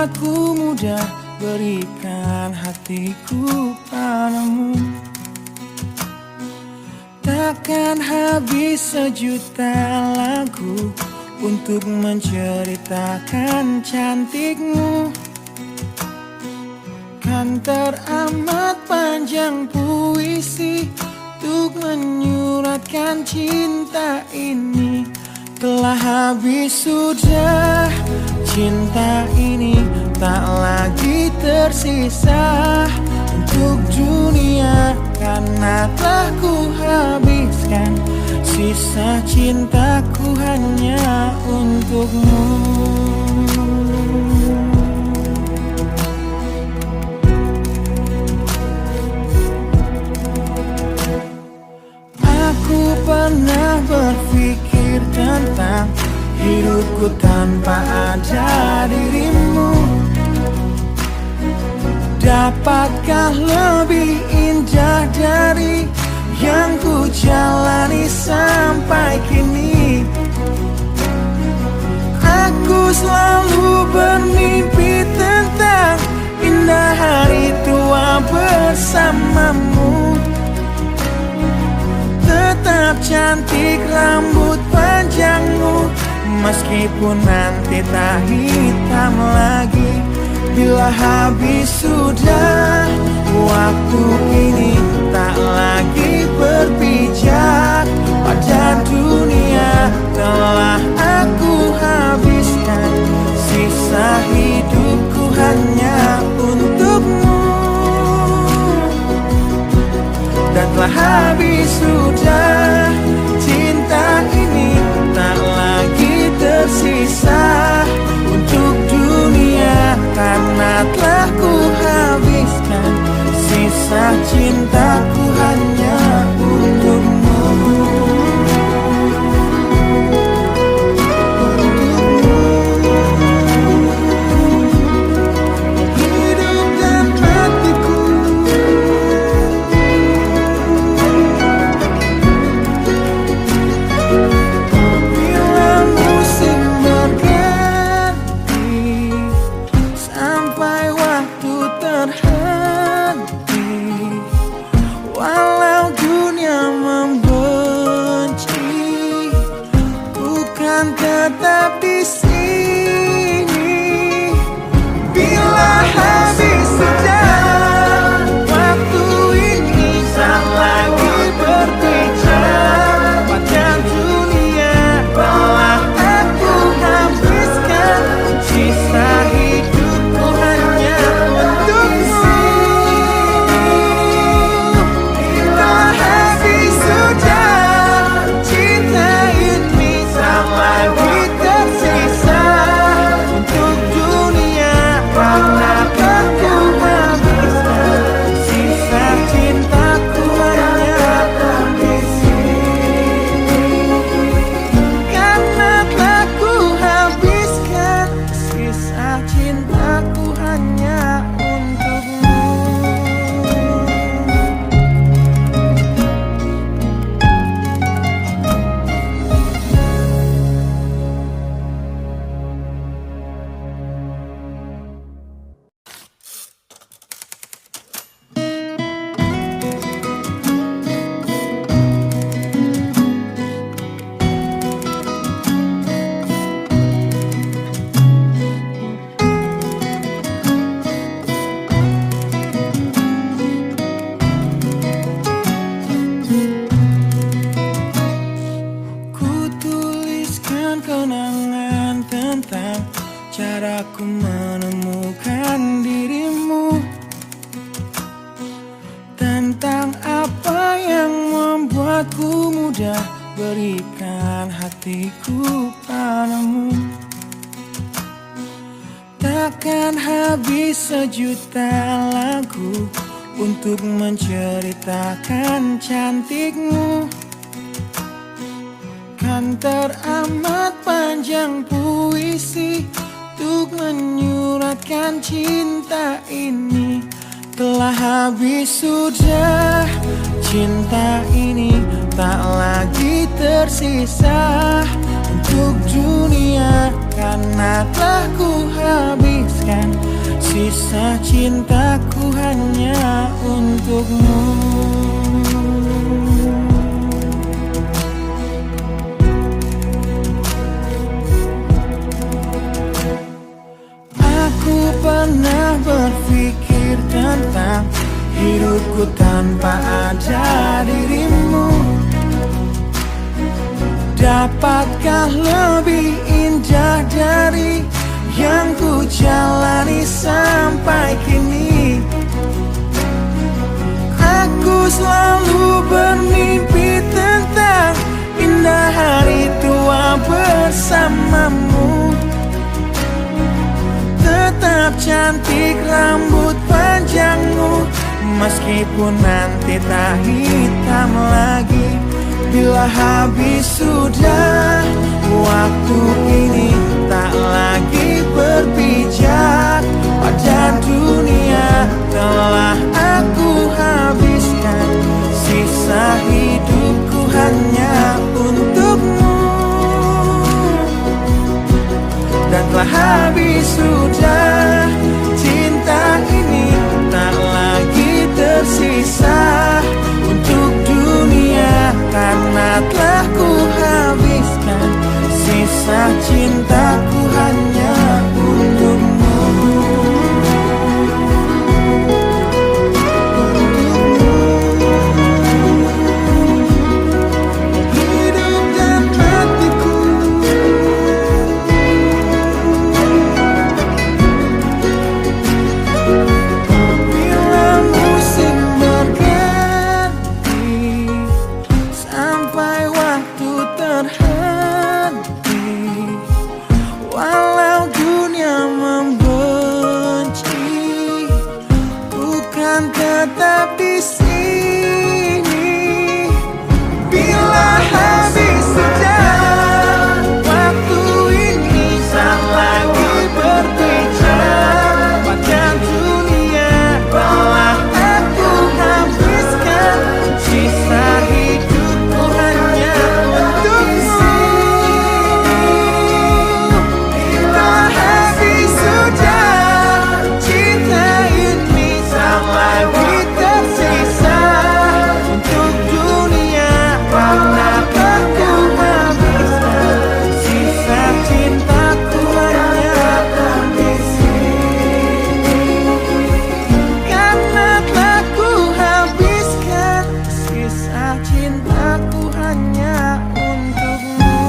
membuatku mudah berikan hatiku padamu. Takkan habis sejuta lagu untuk menceritakan cantikmu. Kan teramat panjang puisi untuk menyuratkan cinta ini. Telah habis sudah cinta ini, tak lagi tersisa untuk dunia, karena telah ku habiskan sisa cintaku hanya untukmu. Aku pernah berpikir tentang hidupku tanpa ada dirimu. Dapatkah lebih indah dari yang ku jalani sampai kini? Aku selalu bermimpi tentang indah hari tua bersamamu. Tetap cantik rambut panjangmu, meskipun nanti tak hitam lagi. Bila habis sudah waktu ini, tak lagi berpijak pada dunia. Telah aku habiskan sisa hidupku hanya untukmu. Dan telah habis sudah cinta ini, tak lagi tersisa untuk dunia, karena telah ku habiskan sisa cintaku hanya untukmu. Hidup dan matiku, bila musim berganti, sampai waktu terhenti, walau dunia membenci, bukan tetap di sini. Bila habis sudah waktu ini, tak lagi berbicara pada dunia. Telah aku habiskan sisa hidupku hanya untukmu. Bila habis sudah cinta ini, tak lagi tersisa untuk dunia, karena aku habiskan sisa cintaku hanya di sini. Karena telah ku habiskan sisa cintaku hanya untukmu. Ku tuliskan kenangan tentang caraku menemukan dirimu, tentang apa yang membuatku mudah berikan hatiku padamu. Takkan habis sejuta lagu untuk menceritakan cantikmu. Kan teramat panjang puisi untuk menyuratkan cinta ini. Telah habis sudah cinta ini, tak lagi tersisa untuk dunia, karena telah ku habiskan sisa cintaku hanya untukmu. Aku pernah berpikir tentang hidupku tanpa ada dirimu. Dapatkah lebih indah dari yang ku jalani sampai kini? Aku selalu bermimpi tentang indah hari tua bersamamu. Tetap cantik rambut panjangmu, meskipun nanti tak hitam lagi. Bila habis sudah waktu ini, tak lagi berpijak pada dunia. Telah aku habiskan sisa hidupku hanya untukmu. Dan telah habis sudah cinta ini, tak lagi tersisa untuk dunia, karena telah ku habiskan sisa cintaku hanya untukmu. Hidup dan matiku, bila musim berganti, sampai waktu terhenti, walau dunia membenci, bukan tetap di sini. Bila habis sudah waktu ini, tak lagi berpijak pada dunia. Telah aku habiskan sisa hidupku hanya untukmu. Bila habis sudah cinta ini, tak lagi tersisa untuk dunia, karena aku habiskan sisa cintaku hanya di sini. Karena telah ku habiskan sisa cintaku hanya untukmu.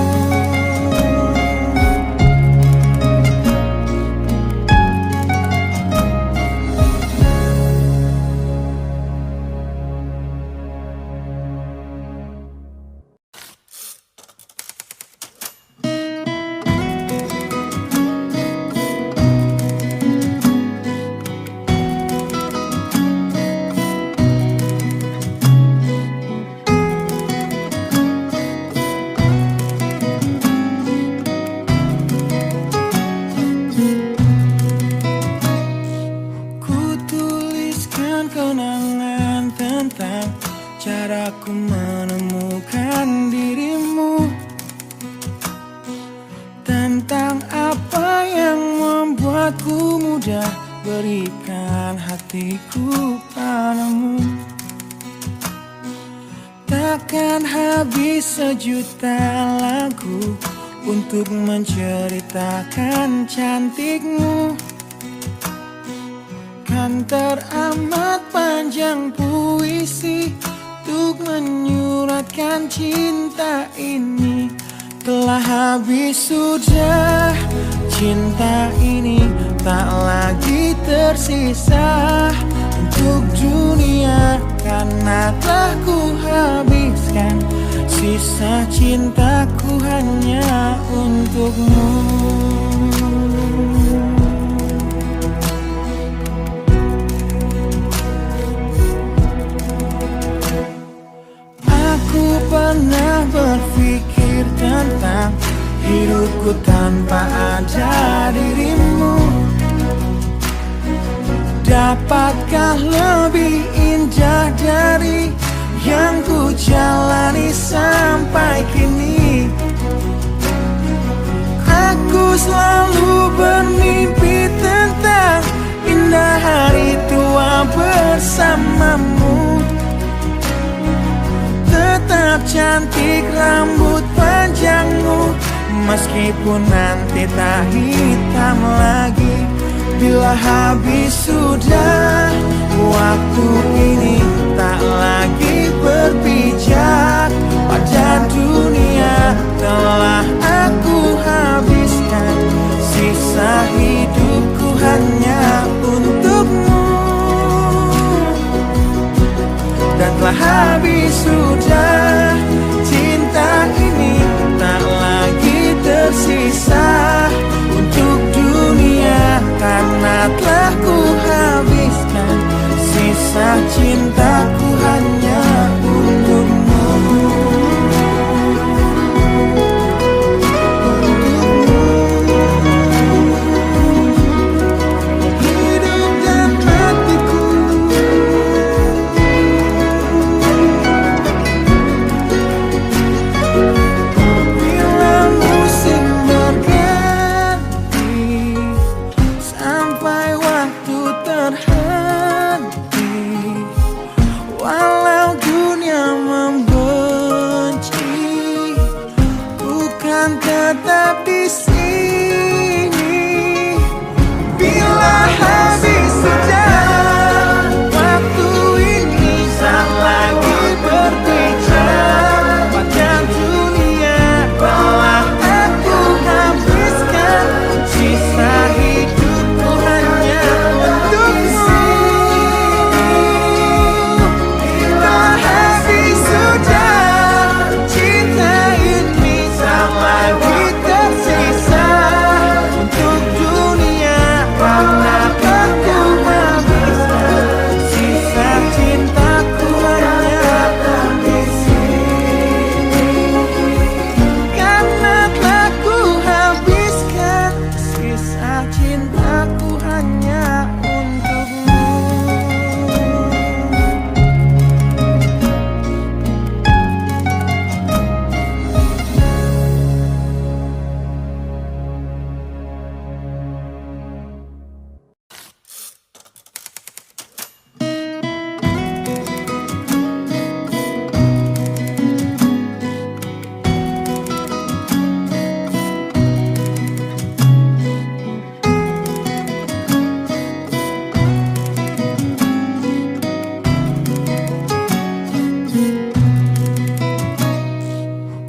Ku tuliskan kenangan tentang caraku menemukan dirimu, tentang apa yang membuatku mudah berikan hatiku padamu. Takkan habis sejuta lagu untuk menceritakan cantikmu. Kan teramat panjang puisi untuk menyuratkan cinta ini. Telah habis sudah cinta ini, tak lagi tersisa untuk dunia, karena telah ku habiskan sisa cintaku hanya untukmu. Aku pernah berpikir tentang hidupku tanpa ada dirimu. Dapatkah lebih indah dari yang ku jalani sampai kini? rambut panjangmu, meskipun nanti tak hitam lagi. Bila habis sudah waktu ini, tak lagi berpijak pada dunia. Telah aku habiskan sisa hidupku hanya untukmu. Dan telah habis sudah cinta ini, tak lagi tersisa untuk dunia. Karena telah ku habiskan sisa cintaku hanya untukmu. Hidup dan matiku, bila musim berganti, sampai waktu terhenti, walau dunia membenci, bukan tetap di sini. Bila habis sudah waktu ini, tak lagi berpijak pada dunia. Telah aku habiskan sisa hidupku hanya untukmu. Bila habis sudah cinta ini, tak lagi tersisa untuk dunia. Karena aku habiskan sisa cintaku hanya di sini. Karena telah ku habiskan sisa cintaku hanya untukmu.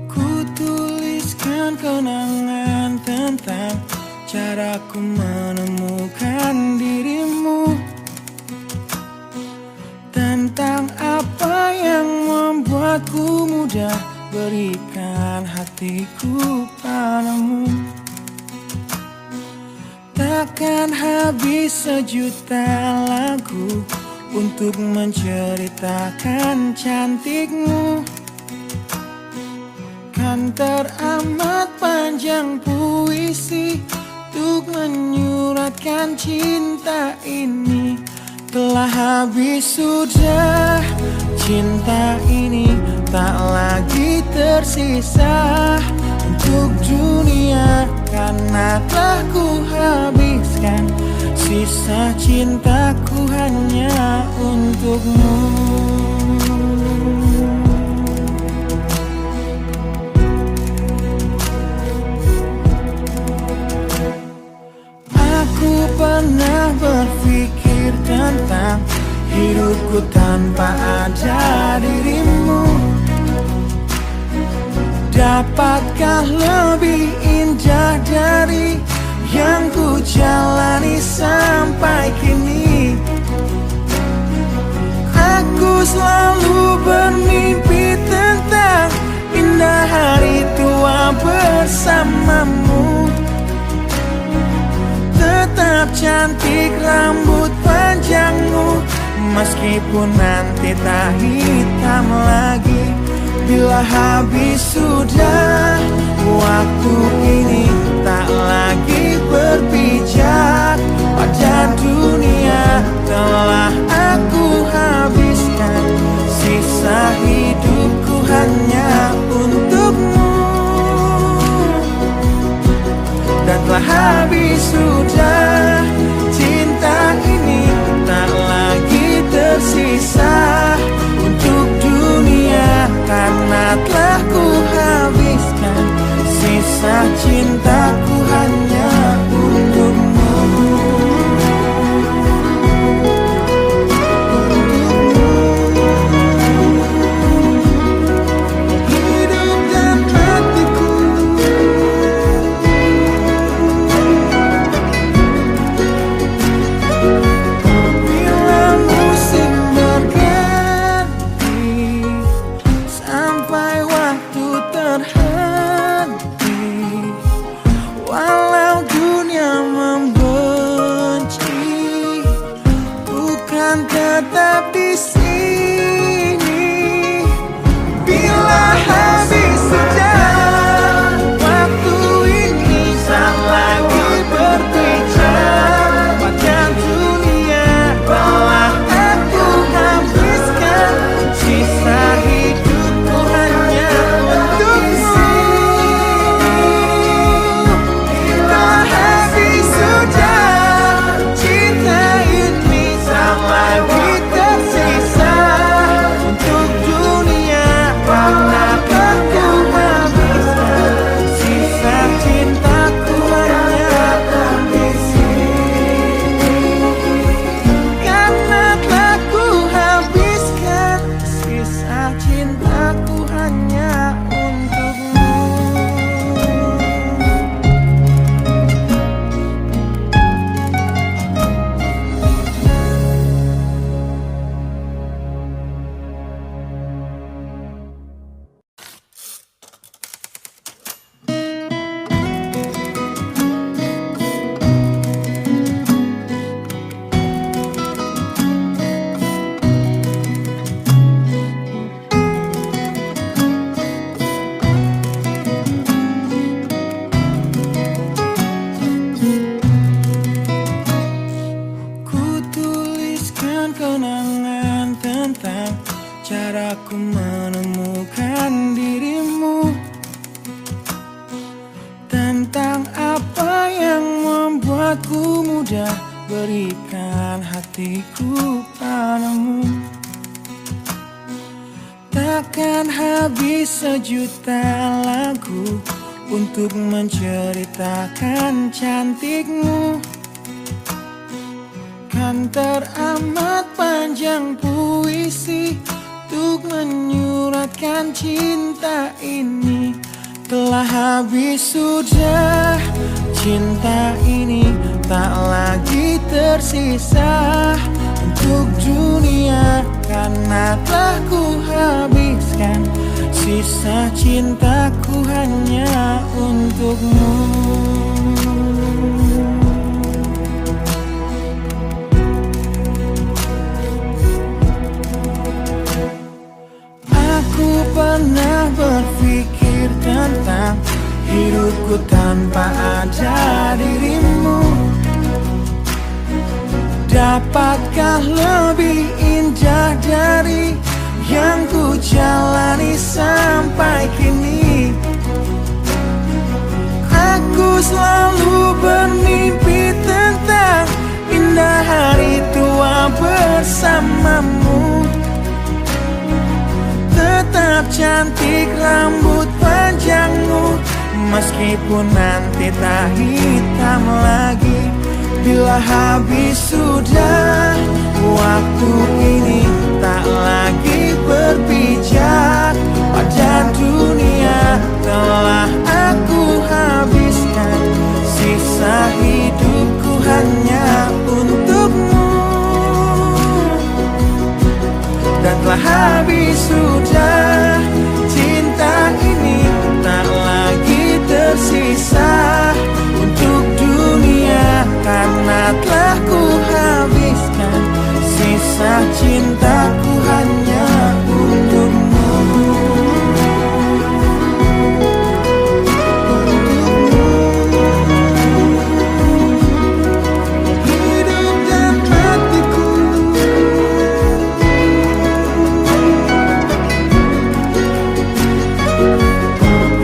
Ku tuliskan kenangan tentang caraku menemukan dirimu, tentang apa yang membuatku mudah berikan hatiku padamu. Takkan habis sejuta lagu untuk menceritakan cantikmu. Kan teramat panjang puisi untuk menyuratkan cinta ini. Telah habis sudah cinta ini, tak lagi tersisa untuk dunia. Karena telah ku habiskan sisa cintaku hanya untukmu. Aku pernah berpikir tentang hidupku tanpa ada dirimu. Dapatkah lebih indah dari yang ku jalani sampai kini? Aku selalu bermimpi tentang indah hari tua bersamamu. Tetap cantik rambut panjangmu, meskipun nanti tak hitam lagi. Bila habis sudah waktu ini, tak lagi berpijak pada dunia. Telah aku habiskan sisa hidupku hanya untukmu. Dan telah habis sudah cinta ini, tak lagi tersisa untuk dunia. Karena telah ku membuatku mudah berikan hatiku padamu. Takkan habis sejuta lagu untuk menceritakan cantikmu. Kan teramat panjang puisi untuk menyuratkan cinta ini. Telah habis sudah cinta ini, tak lagi tersisa untuk dunia, karena telah ku habiskan sisa cintaku hanya untukmu. Aku pernah berpikir tentang hidupku tanpa ada dirimu. Dapatkah lebih indah dari yang ku jalani sampai kini? Aku selalu bermimpi tentang indah hari tua bersamamu. Tetap cantik rambut panjangmu, meskipun nanti tak hitam lagi. Bila habis sudah waktu ini, tak lagi berpijak pada dunia. Telah aku habiskan sisa hidupku hanya untukmu. Dan telah habis sudah cinta ini, tak lagi tersisa untuk dunia, karena telah ku habiskan sisa cintaku hanya untukmu. Hidup dan matiku,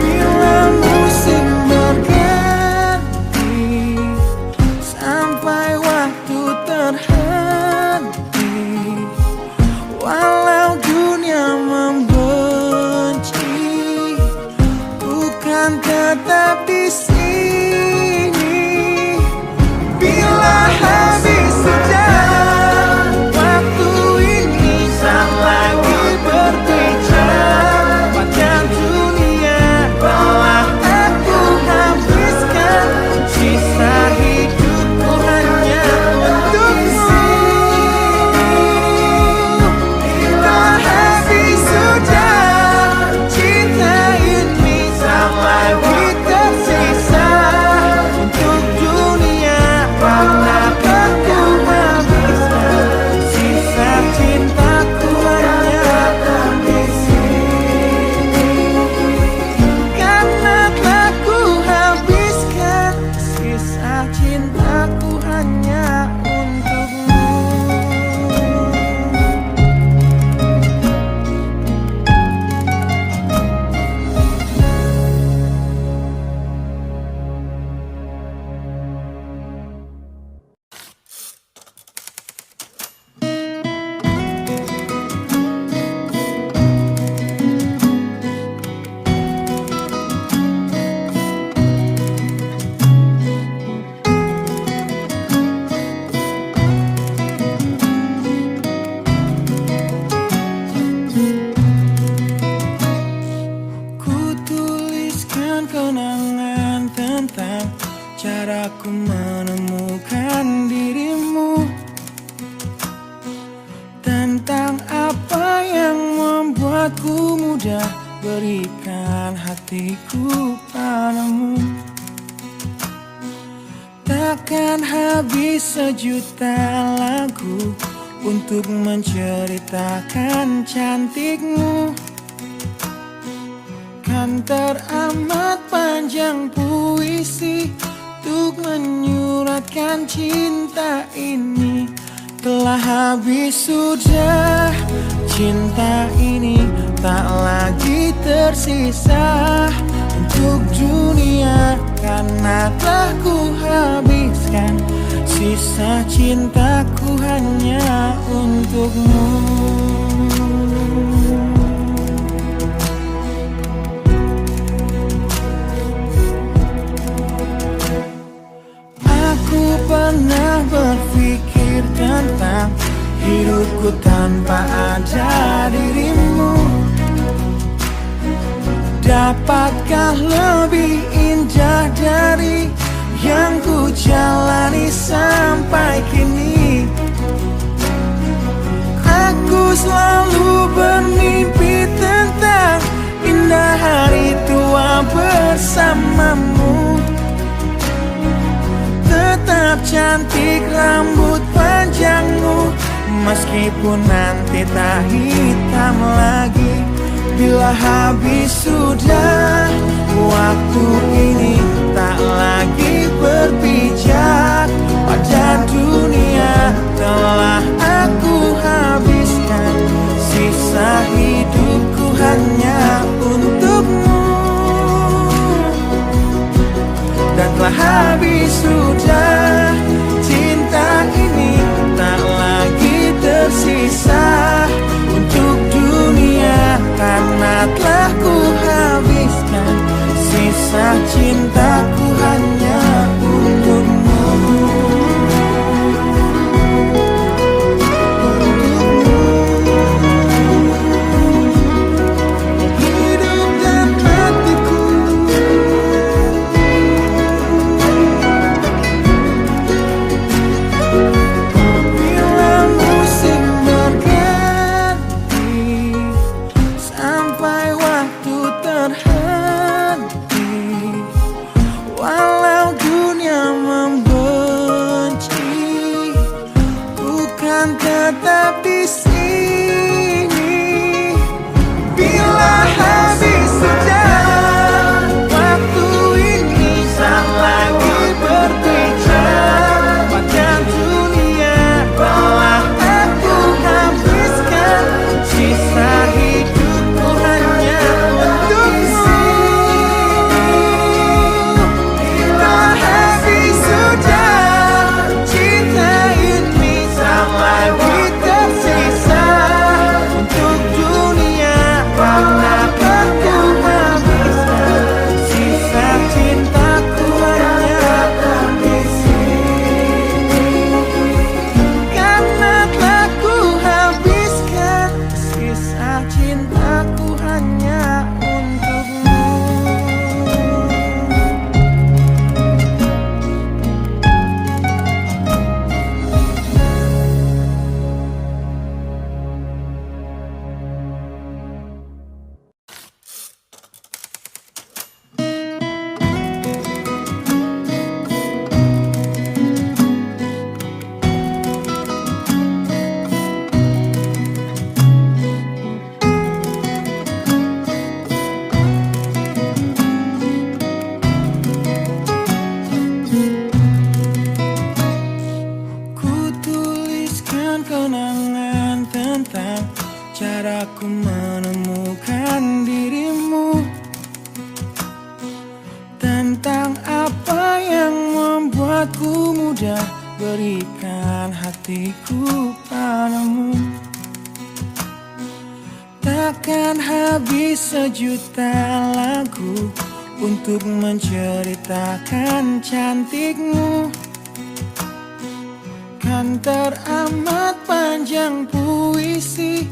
bila musim berganti, sampai waktu terhenti, walau dunia membenci, bukan tetap di sini. Bila habis sudah waktu ini, tak lagi berpijak pada dunia. Telah aku habiskan sisa hidupku hanya untukmu. Bila habis sudah cinta ini, tak lagi tersisa untuk dunia, karena aku habiskan sisa cintaku hanya di sini. Karena telah ku habiskan sisa cintaku hanya untukmu. Ku tuliskan kenangan tentang caraku menemukan dirimu, tentang apa yang membuatku mudah berikan hatiku padamu. Takkan habis sejuta lagu untuk menceritakan cantikmu. Kan teramat panjang puisi untuk menyuratkan cinta ini. Telah habis sudah cinta ini, tak lagi tersisa untuk dunia, karena telah ku habiskan habiskan sisa cintaku hanya untukmu. Aku pernah berpikir tentang hidupku tanpa ada dirimu. Dapatkah lebih indah dari yang ku jalani sampai kini? Aku selalu bermimpi tentang indah hari tua bersamamu. Tetap cantik rambut panjangmu, meskipun nanti tak hitam lagi. Bila habis sudah waktu ini, tak lagi berpijak pada dunia. Telah aku habiskan sisa hidupku hanya untukmu. Dan telah habis sudah cinta ini, tak lagi tersisa untuk dunia. Karena telah ku habiskan sisa cintaku hanya untukmu. Hidup dan matiku, bila musim berganti, sampai waktu terhenti, walau dunia membenci, bukan tetap di sini. Bila habis sudah waktu ini, tak lagi berpijak pada dunia. Telah aku habiskan sisa hidupku hanya untukmu. Bila habis sudah cinta ini, tak lagi tersisa untuk dunia. Karena aku habiskan sisa cintaku hanya di sini. Karena telah ku habiskan sisa cintaku hanya untukmu. Ku tuliskan kenangan tentang caraku menemukan dirimu, tentang apa yang membuatku mudah berikan hatiku padamu. Takkan habis sejuta lagu untuk menceritakan cantikmu. Kan teramat panjang puisi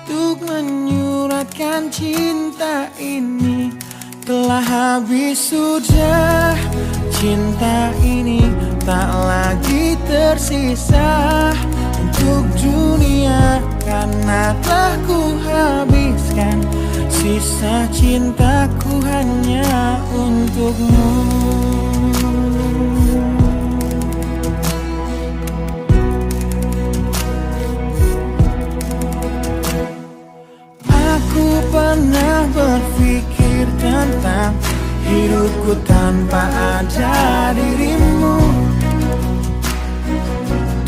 untuk menyuratkan cinta ini. Telah habis sudah cinta ini, tak lagi tersisa untuk dunia. Karena telah ku habiskan sisa cintaku hanya untukmu. Aku pernah berpikir tentang hidupku tanpa ada dirimu.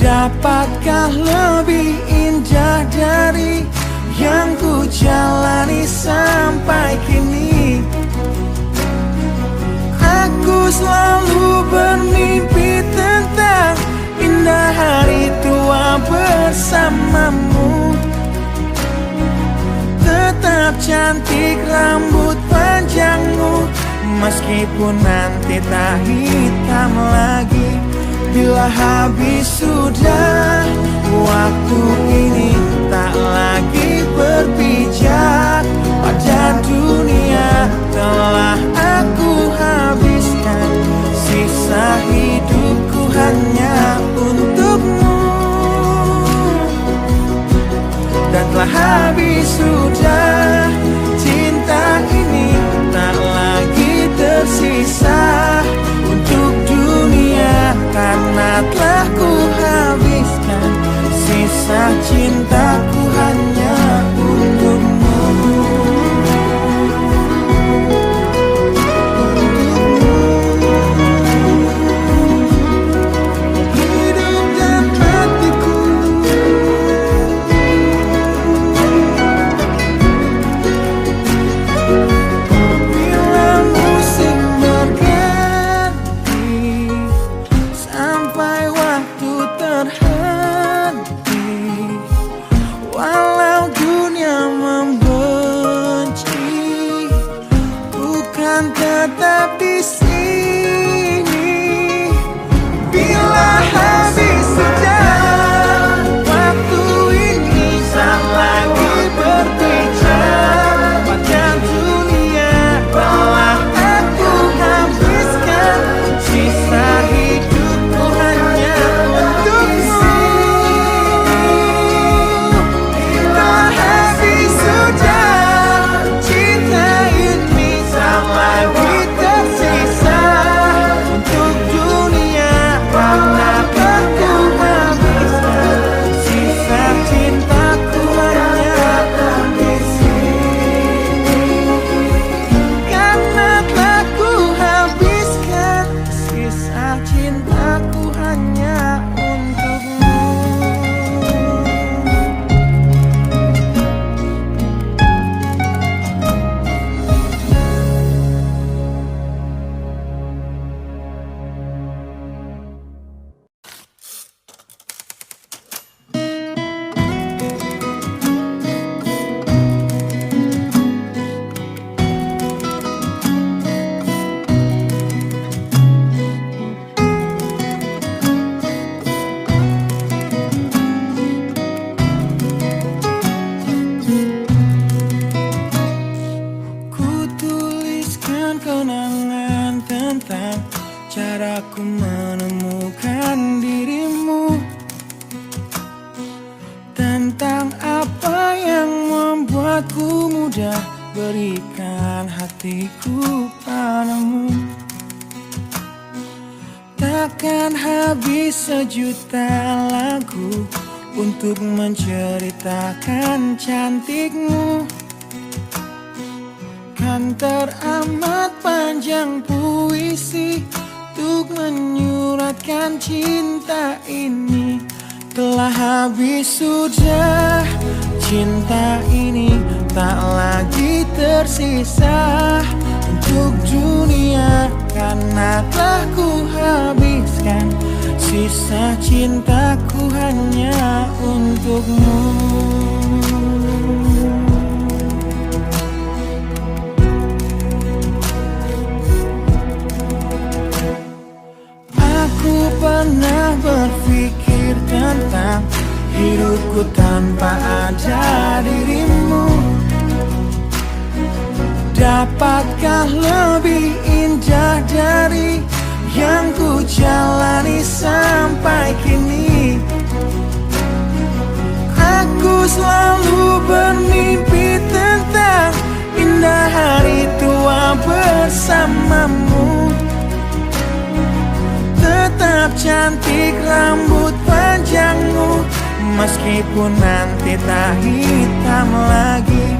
Dapatkah lebih indah dari yang ku jalani sampai kini? Aku selalu bermimpi tentang cantik rambut panjangmu, meskipun nanti tak hitam lagi. Bila habis sudah waktu ini, tak lagi berpijak pada dunia. Telah aku habiskan sisa hidupku hanya untukmu. Dan telah habis sudah cinta ini, tak lagi tersisa untuk dunia. Karena telah ku habiskan sisa cintaku hanya untukmu. Hidup dan matiku, bila musim berganti, sampai waktu terhenti, walau dunia membenci, bukan tetap di sini. Bila habis sudah waktu ini, tak lagi berbicara pada dunia. Telah aku habiskan sisa hidupku hanya untukmu. Bila habis sudah cinta ini, tak lagi tersisa untuk dunia. Karena aku habiskan sisa cintaku hanya di sini. Karena telah ku habiskan sisa cintaku hanya untukmu. Ku tuliskan kenangan tentang caraku menemukan dirimu, tentang apa yang membuatku mudah berikan hatiku padamu. Takkan habis sejuta lagu untuk menceritakan cantikmu. Kan teramat panjang puisi untuk menyuratkan cinta ini. Telah habis sudah cinta ini, tak lagi tersisa untuk dunia. Karena telah ku habiskan sisa cintaku hanya untukmu. Aku pernah berpikir tentang hidupku tanpa ada dirimu. Dapatkah lebih indah dari yang ku jalani sampai kini? Aku selalu bermimpi tentang indah hari tua bersamamu. Tetap cantik rambut panjangmu, meskipun nanti tak hitam lagi.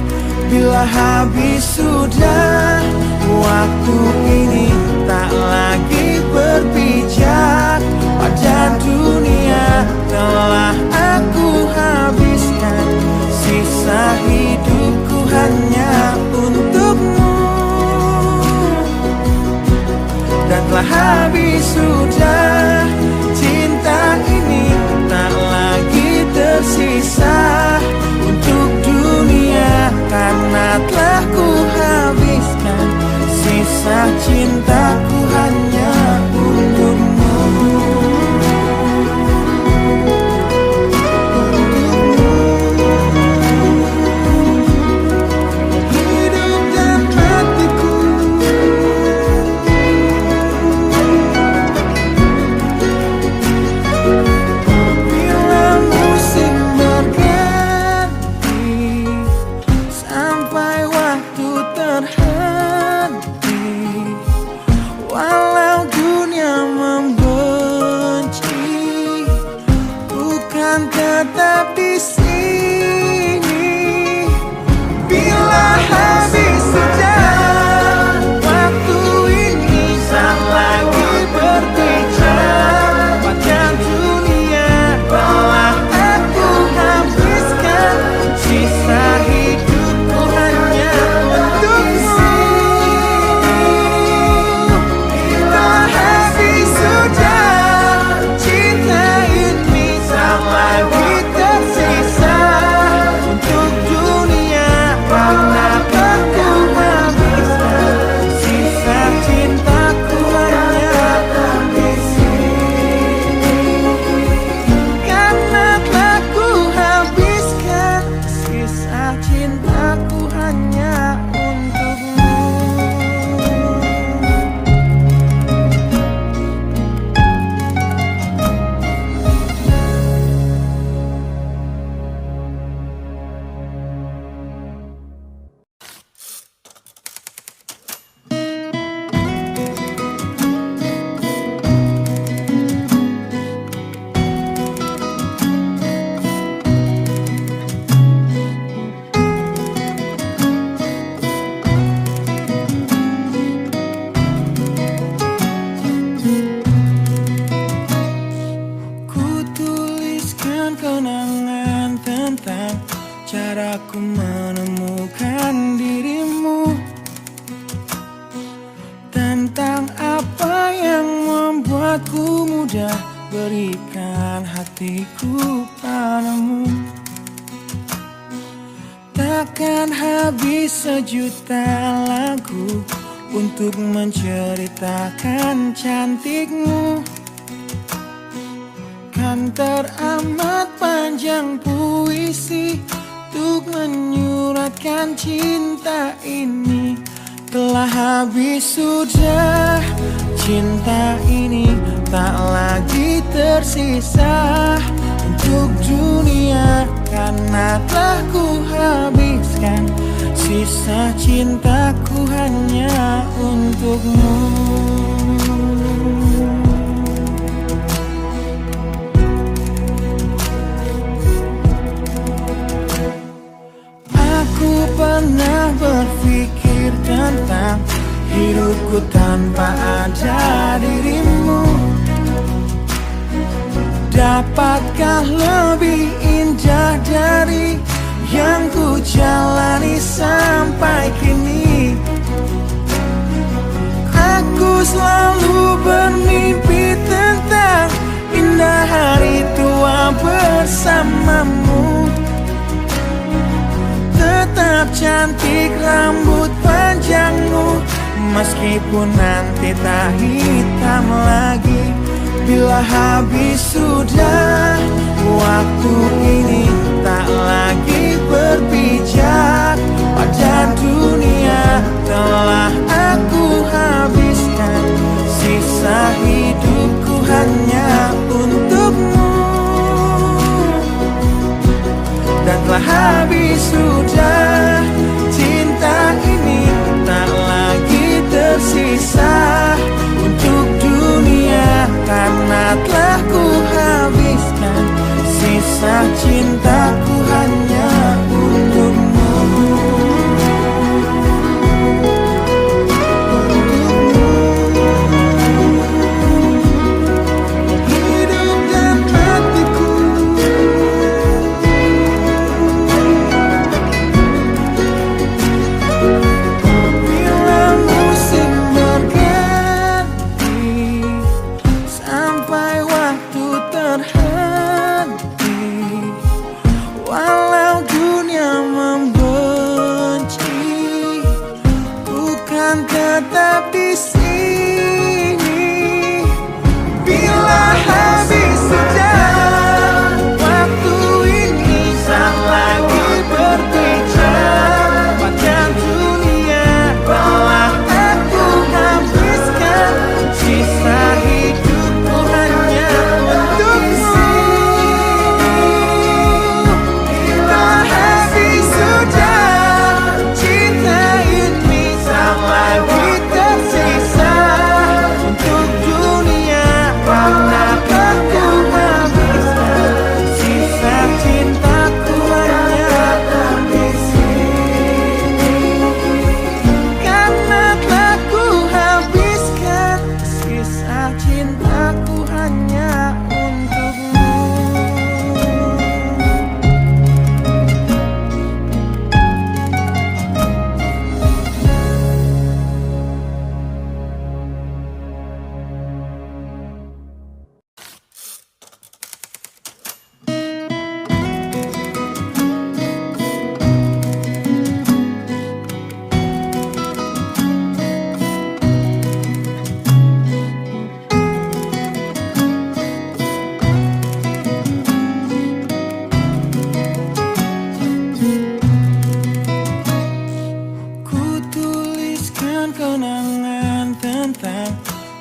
Bila habis sudah waktu ini, tak lagi berpijak pada dunia. Telah aku habiskan sisa hidupku hanya untukmu. Dan telah habis sudah cinta ini, tak lagi tersisa untuk dunia. Karena telah cintaku hanya untukmu. Hidup dan matiku. Bila musim berganti, sampai waktu terhenti, walau dunia membenci, bukan tetap di sini. Bila habis sejak waktu ini, tak lagi berbicara pada dunia, telah aku habiskan sisa hidupku hanya untukmu. Bila habis sudah cinta ini, tak lagi tersisa untuk dunia, karena aku habiskan sisa cintaku hanya di sini. Karena telah ku habiskan sisa cintaku hanya untukmu. Ku tuliskan kenangan tentang caraku menemukan dirimu, tentang apa yang membuatku mudah berikan hatiku padamu. Takkan habis sejuta lagu untuk menceritakan cantikmu. Kan teramat panjang puisi untuk menyuratkan cinta ini. Telah habis sudah cinta ini, tak lagi tersisa untuk dunia, karena telah ku habiskan sisa cintaku hanya untukmu. Aku pernah berpikir tentang hidupku tanpa ada dirimu. Dapatkah lebih indah dari yang ku jalani sampai kini? Aku selalu bermimpi tentang indah hari tua bersamamu. Tetap cantik rambut panjangmu, meskipun nanti tak hitam lagi. Bila habis sudah waktu ini, tak lagi berpijak pada dunia, telah aku habiskan sisa hidupku hanya untukmu. Dan telah habis sudah cinta ini, tak lagi tersisa untuk dunia, karena telah ku habiskan sisa cintaku hanya untukmu. Hidup dan matiku.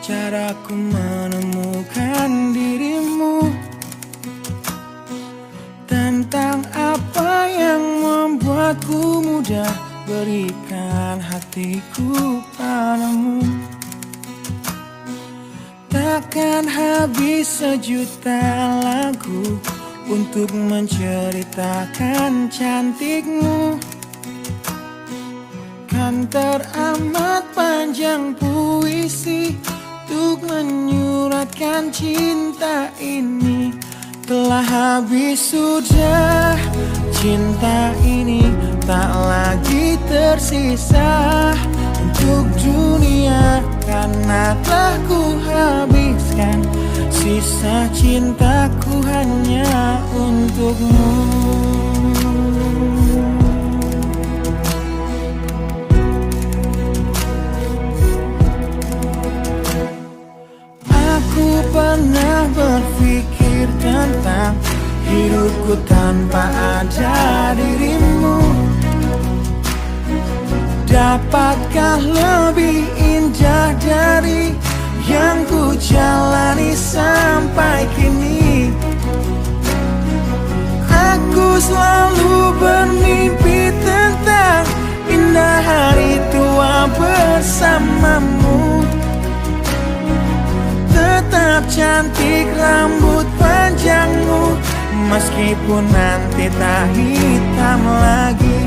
caraku menemukan dirimu, tentang apa yang membuatku mudah berikan hatiku padamu. Takkan habis sejuta lagu untuk menceritakan cantikmu. Kan teramat panjang puisi untuk menyuratkan cinta ini. Telah habis sudah cinta ini, tak lagi tersisa untuk dunia, karena telah ku habiskan sisa cintaku hanya untukmu. Aku pernah berpikir tentang hidupku tanpa ada dirimu. Dapatkah lebih indah dari yang ku jalani sampai kini? Aku selalu bermimpi tentang indah hari tua bersamamu. Tetap cantik rambut panjangmu, meskipun nanti tak hitam lagi.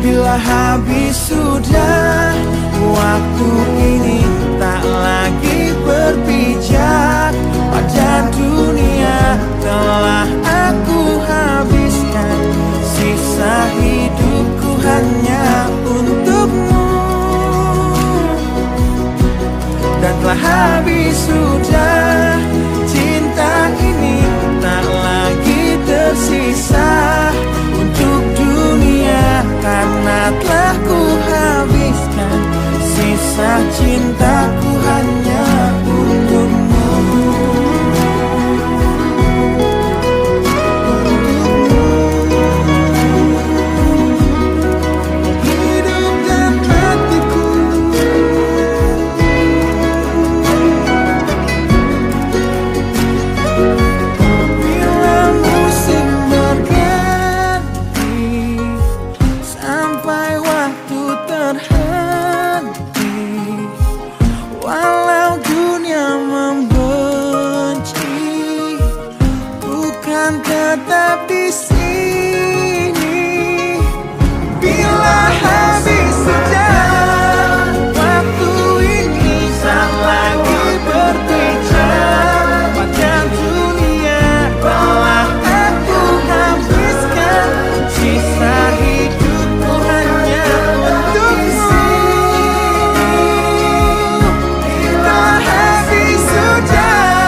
Bila habis sudah waktu ini, tak lagi berpijak pada dunia. Telah aku habiskan sisa hidupku hanya untukmu. Dan telah habis sudah cinta ini, tak lagi tersisa untuk dunia, karena telah ku habiskan sisa cintaku hanya untukmu. Hidup dan matiku, bila musim berganti, sampai waktu terhenti, walau dunia membenci, bukan tetap di sini. Bila habis sudah waktu ini, tak lagi berpijak pada dunia. Telah aku habiskan sisa hidupku hanya untukmu. Bila habis sudah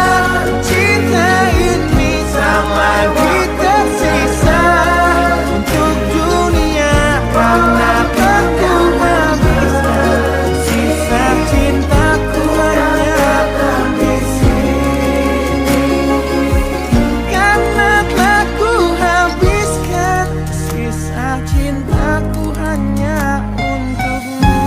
cinta ini, tak lagi tersisa untuk dunia, karena aku habiskan sisa cintaku hanya di sini. Karena telah ku habiskan sisa cintaku hanya untukmu.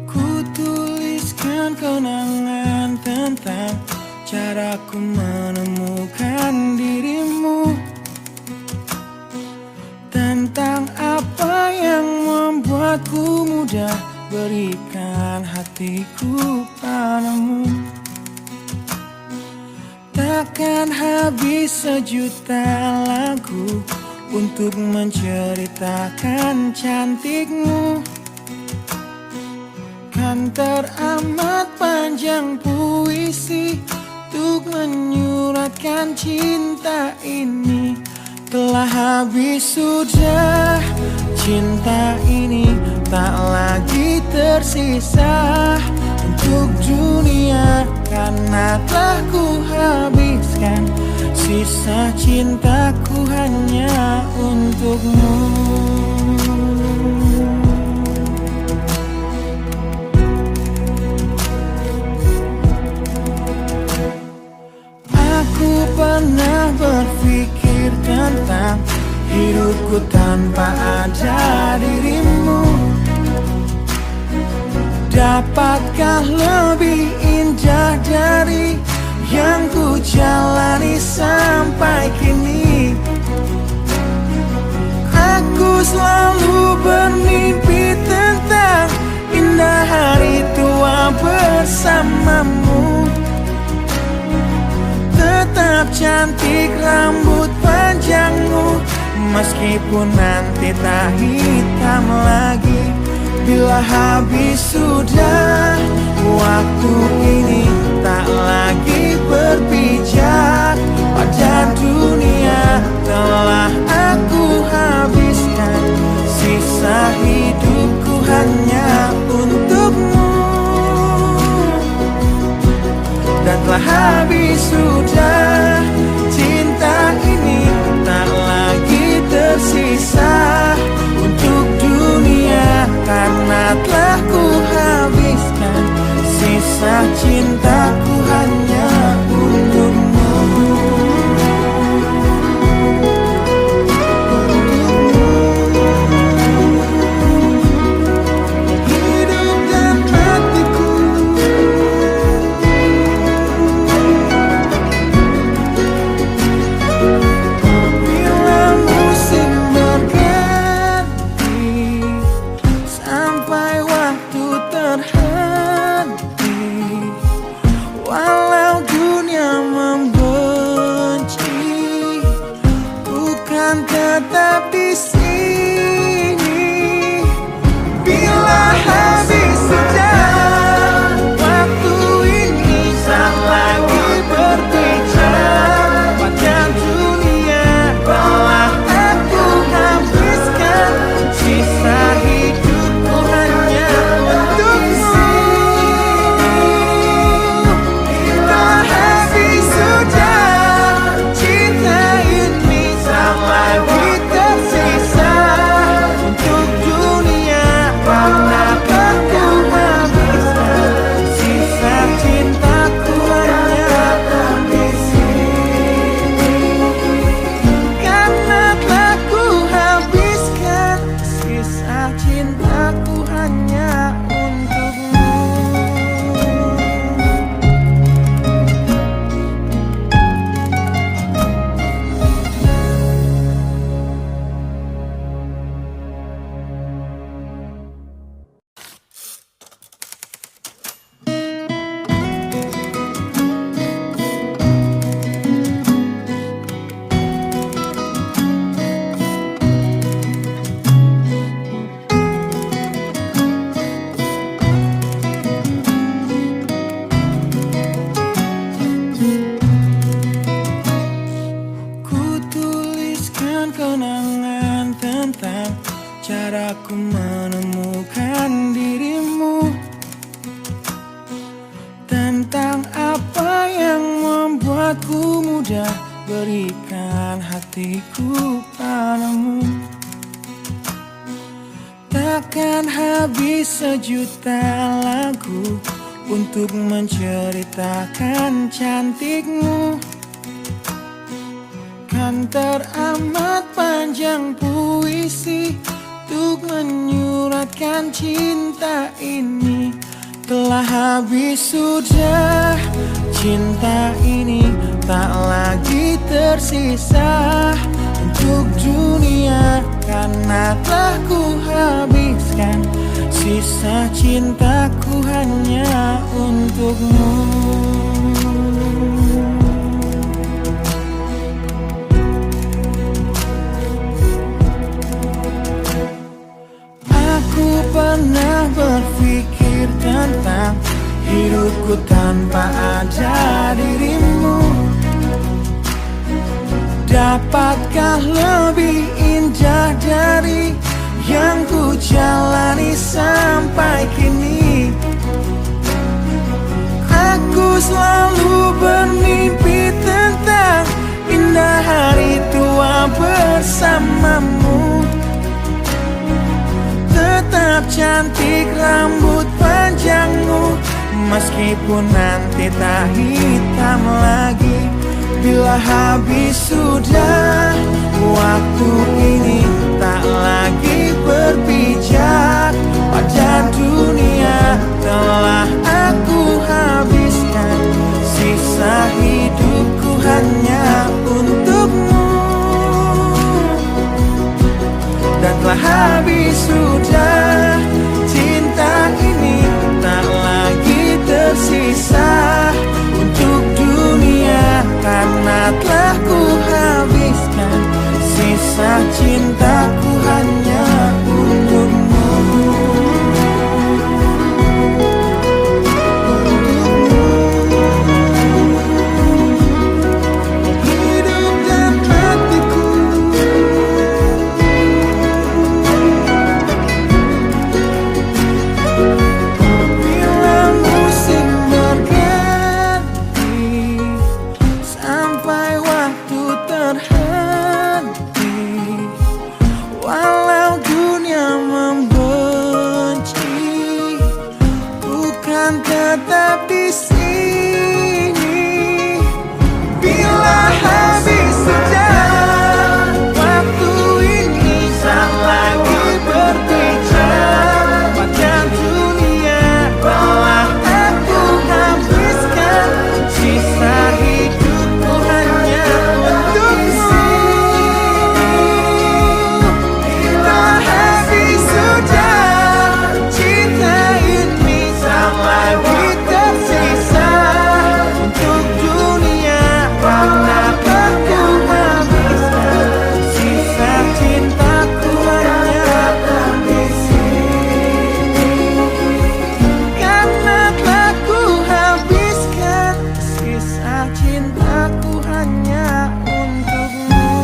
Ku tuliskan kenangan tentang caraku menemukan dirimu, tentang apa yang membuatku mudah berikan hatiku padamu. Takkan habis sejuta lagu untuk menceritakan cantikmu. Kan teramat panjang puisi untuk menyuratkan cinta ini. Telah habis sudah, cinta ini tak lagi tersisa untuk dunia, karena telah ku habiskan sisa cintaku hanya untukmu. Aku pernah berpikir tentang hidupku tanpa ada dirimu. Dapatkah lebih indah dari yang ku jalani sampai kini? Aku selalu bermimpi tentang indah hari tua bersamamu. Tetap cantik rambut panjangmu, meskipun nanti tak hitam lagi. Bila habis sudah, waktu ini tak lagi berpijak pada dunia. Telah aku habiskan sisa hidupku hanya untukmu. Dan telah habis sudah, cinta ini tak lagi tersisa untuk dunia, karena telah ku habiskan sisa cintaku hanya untukmu. Hidup dan matiku, bila musim berganti, sampai waktu terhenti, walau dunia membenci, bukan tetap di sini. Bila habis sudah, waktu ini tak lagi berbicara pada dunia. Telah aku habiskan sisa hidupku hanya untukmu. Bila habis sudah, cinta ini tak lagi tersisa untuk dunia, karena aku habiskan sisa cintaku hanya di sini. Karena telah ku habiskan sisa cintaku hanya untukmu. Ku tuliskan kenangan tentang caraku menemukan dirimu, tentang apa yang membuatku mudah berikan hatiku padamu. Takkan habis sejuta lagu untuk menceritakan cantikmu. Kan teramat panjang puisi untuk menyuratkan cinta ini. Telah habis sudah, cinta ini tak lagi tersisa untuk dunia, karena telah ku habiskan sisa cintaku hanya untukmu. Aku pernah berpikir tentang hidupku tanpa ada dirimu. Dapatkah lebih indah dari yang ku jalani sampai kini? Aku selalu bermimpi tentang indah hari tua bersamamu. Tetap cantik rambut panjangmu, meskipun nanti tak hitam lagi. Bila habis sudah waktu ini, tak lagi berpijak pada dunia. Telah aku habiskan sisa hidupku hanya untukmu. Dan telah habis sudah cinta ini, tak lagi tersisa untuk dunia. Karena telah ku habiskan sisa cintaku hanya untukmu. Hidup dan matiku, bila musim berganti, sampai waktu terhenti, walau dunia membenci, bukan tetap di sini. Bila habis sudah waktu ini, tak lagi berpijak pada dunia. Telah aku habiskan sisa hidupku hanya untukmu. Bila habis sudah cinta ini, tak lagi tersisa untuk dunia. Karena aku habiskan sisa cintaku hanya di sini. Karena telah ku habiskan sisa cintaku hanya untukmu.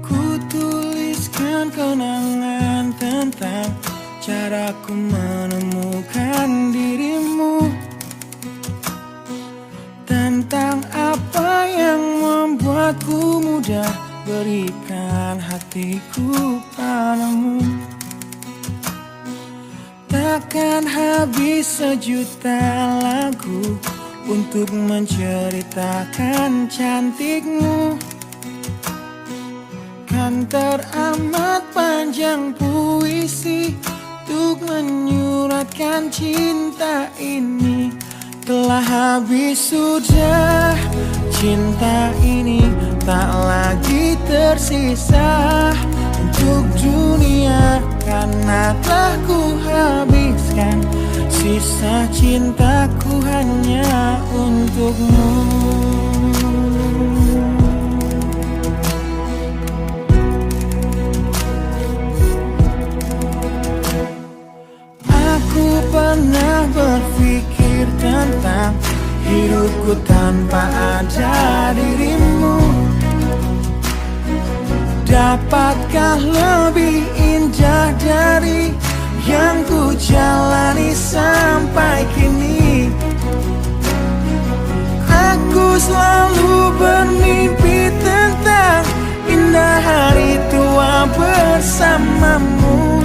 Ku tuliskan kenangan tentang caraku menemukan dirimu, tentang apa yang membuatku mudah berikan hatiku padamu. Takkan habis sejuta lagu untuk menceritakan cantikmu. Kan teramat panjang puisi untuk menyuratkan cinta ini. Telah habis sudah cinta ini, tak lagi tersisa untuk dunia. Karena telah ku habiskan sisa cintaku hanya untukmu. Aku pernah berpikir tentang hidupku tanpa ada dirimu. Dapatkah lebih indah dari yang ku jalani sampai kini? Aku selalu bermimpi tentang indah hari tua bersamamu.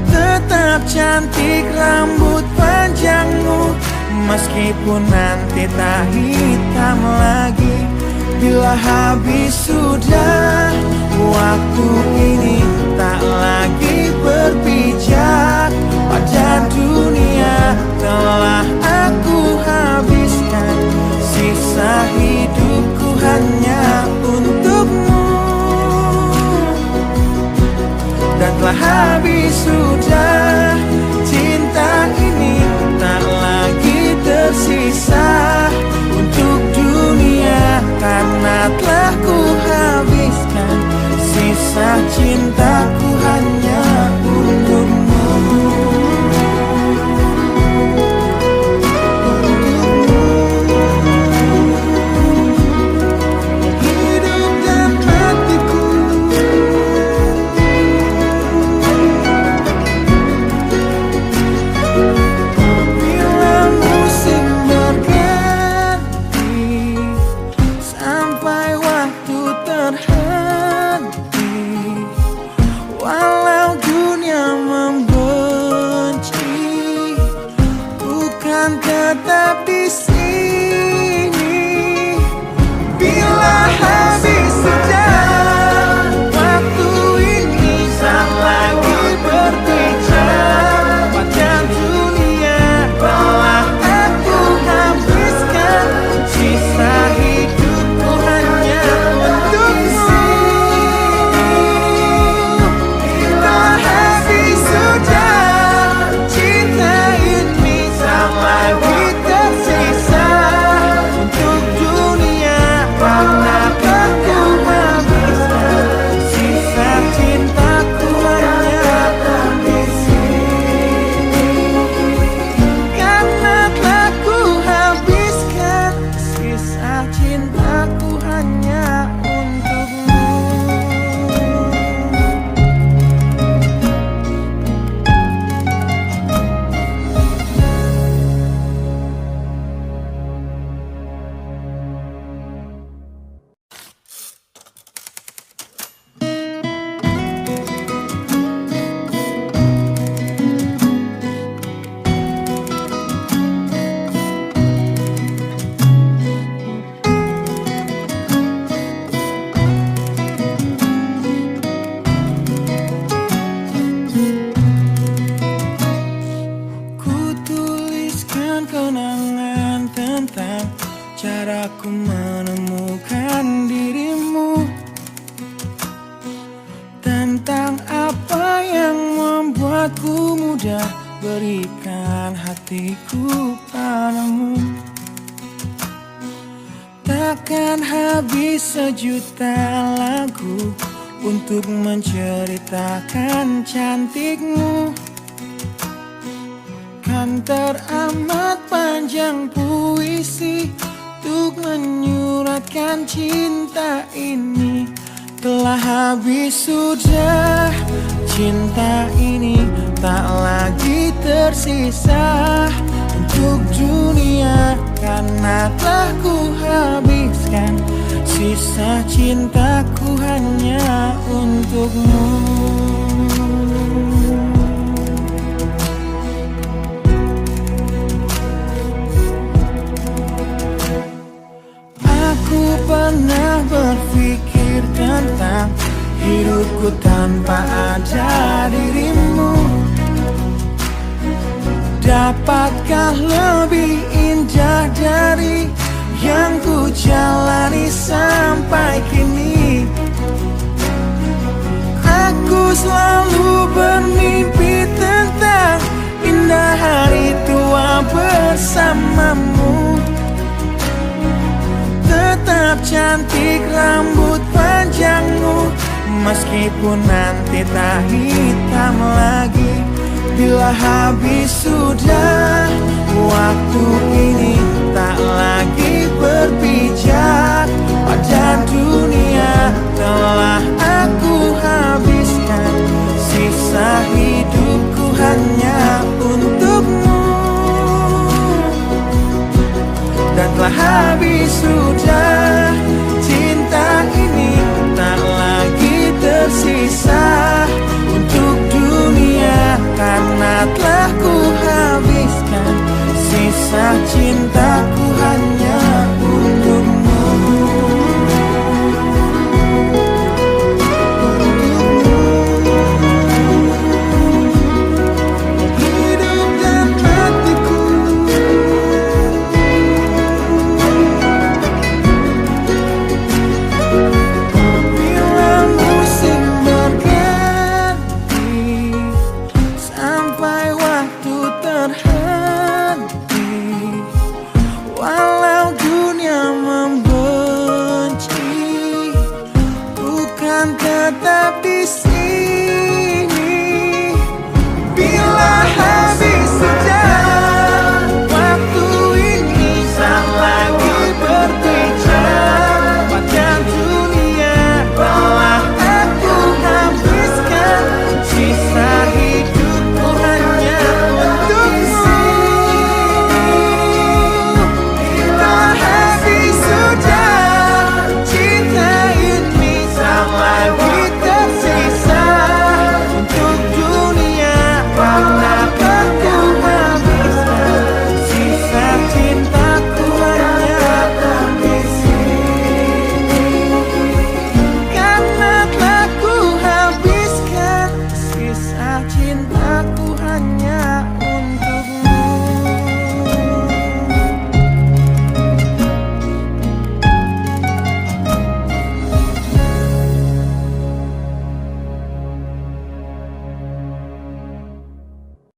Tetap cantik rambut panjangmu, meskipun nanti tak hitam lagi. Bila habis sudah waktu ini, tak lagi berpijak pada dunia. telah aku habiskan. Sisa hidupku hanya untukmu, dan telah habis sudah. Cinta ini tak lagi tersisa untuk dunia, karena telah ku habiskan. Sisa cintaku hanya untukmu. Tetap di sini bila habis sudah waktu ini, tak lagi berbicara pada dunia, telah aku habiskan. Sisa hidupku hanya untukmu. Bila habis sudah cinta ini, tak lagi tersisa untuk dunia, karena aku habiskan. Sisa cintaku hanya di sini, karena telah ku habiskan. Sisa cintaku hanya untukmu. Kenangan tentang caraku menemukan dirimu, tentang apa yang membuatku mudah berikan hatiku padamu. Takkan habis sejuta lagu untuk menceritakan cantikmu. Kan teramat panjang puisi untuk menyuratkan cinta ini. Telah habis sudah cinta ini, tak lagi tersisa untuk dunia, karena telah ku habiskan. Sisa cintaku hanya untukmu. Aku pernah berpikir tentang hidupku tanpa ada dirimu. Dapatkah lebih indah dari yang ku jalani sampai kini? Aku selalu bermimpi tentang indah hari tua bersamamu. Tetap cantik rambut panjangmu, meskipun nanti tak hitam lagi. Bila habis sudah waktu ini, tak lagi berpijak pada dunia, telah aku habiskan. Sisa hidupku hanya untukmu, dan telah habis sudah cinta ini, tak lagi tersisa untuk dunia, karena telah ku habiskan. Sisa cintaku hanya untukmu. Hidup dan matiku tetap di sini. Bila habis hujan